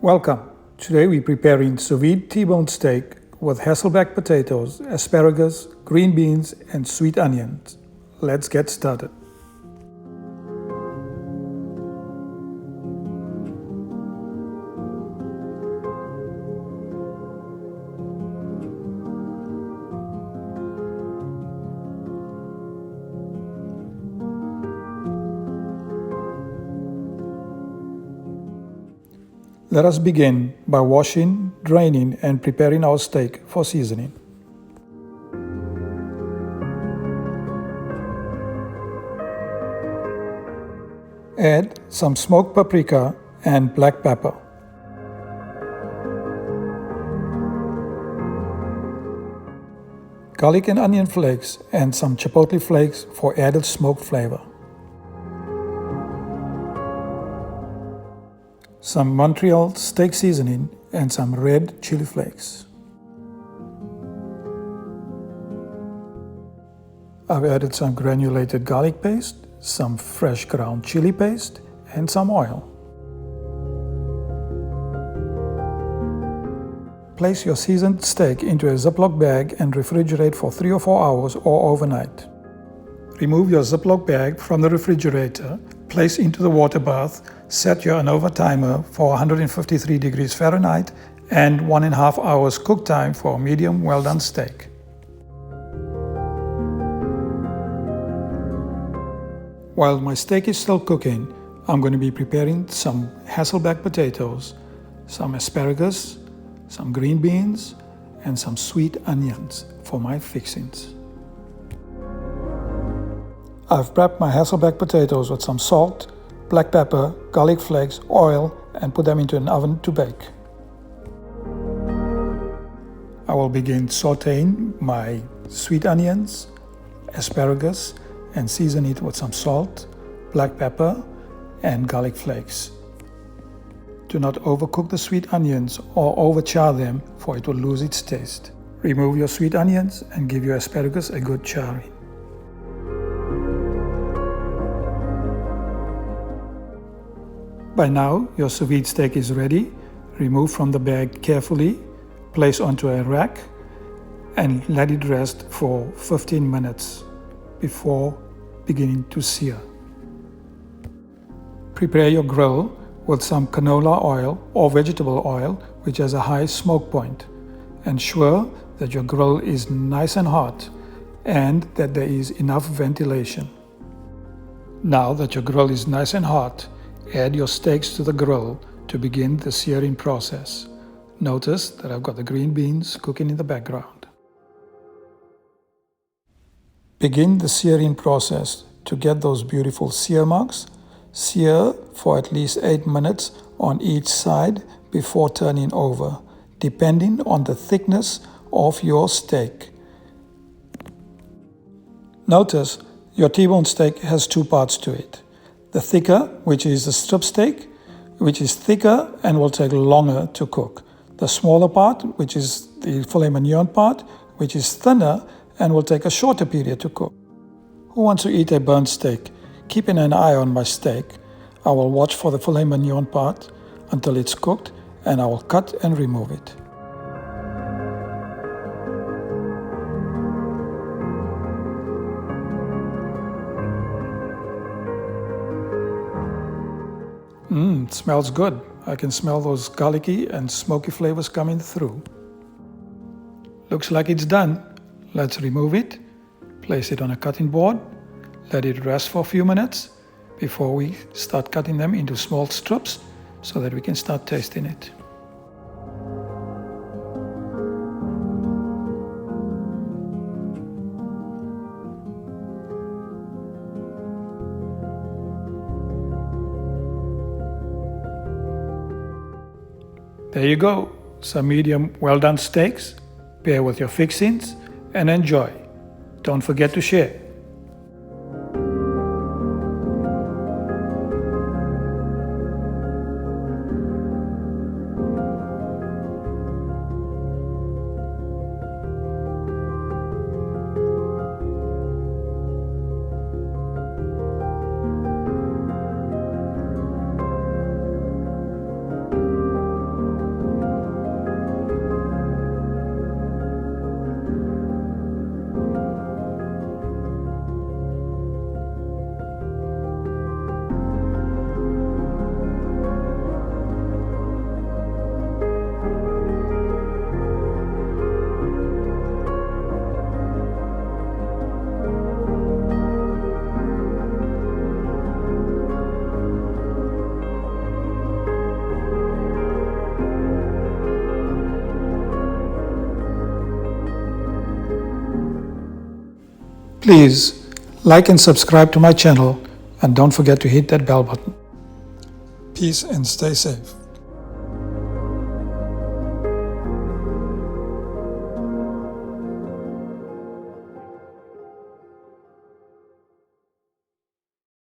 Welcome. Today we're preparing sous vide T-bone steak with Hasselback potatoes, asparagus, green beans, and sweet onions. Let's get started. Let us begin by washing, draining, and preparing our steak for seasoning. Add some smoked paprika and black pepper. Garlic and onion flakes and some chipotle flakes for added smoked flavor. Some Montreal steak seasoning and some red chili flakes. I've added some granulated garlic paste, some fresh ground chili paste, and some oil. Place your seasoned steak into a Ziploc bag and refrigerate for 3 or 4 hours or overnight. Remove your Ziploc bag from the refrigerator, place into the water bath, set your ANOVA timer for 153 degrees Fahrenheit and 1.5 hours cook time for a medium well-done steak. While my steak is still cooking, I'm going to be preparing some Hasselback potatoes, some asparagus, some green beans, and some sweet onions for my fixings. I've prepped my Hasselback potatoes with some salt, black pepper, garlic flakes, oil, and put them into an oven to bake. I will begin sauteing my sweet onions, asparagus, and season it with some salt, black pepper, and garlic flakes. Do not overcook the sweet onions or overchar them, for it will lose its taste. Remove your sweet onions and give your asparagus a good charring. By now, your sous vide steak is ready. Remove from the bag carefully, place onto a rack, and let it rest for 15 minutes before beginning to sear. Prepare your grill with some canola oil or vegetable oil which has a high smoke point. Ensure that your grill is nice and hot and that there is enough ventilation. Now that your grill is nice and hot, add your steaks to the grill to begin the searing process. Notice that I've got the green beans cooking in the background. Begin the searing process to get those beautiful sear marks. Sear for at least 8 minutes on each side before turning over, depending on the thickness of your steak. Notice your T-bone steak has 2 parts to it. The thicker, which is the strip steak, which is thicker and will take longer to cook. The smaller part, which is the filet mignon part, which is thinner and will take a shorter period to cook. Who wants to eat a burnt steak? Keeping an eye on my steak. I will watch for the filet mignon part until it's cooked, and I will cut and remove it. It smells good. I can smell those garlicky and smoky flavors coming through. Looks like it's done. Let's remove it, place it on a cutting board, let it rest for a few minutes before we start cutting them into small strips so that we can start tasting it. There you go, some medium well-done steaks. Pair with your fixings and enjoy. Don't forget to share. Please like and subscribe to my channel, and don't forget to hit that bell button. Peace and stay safe.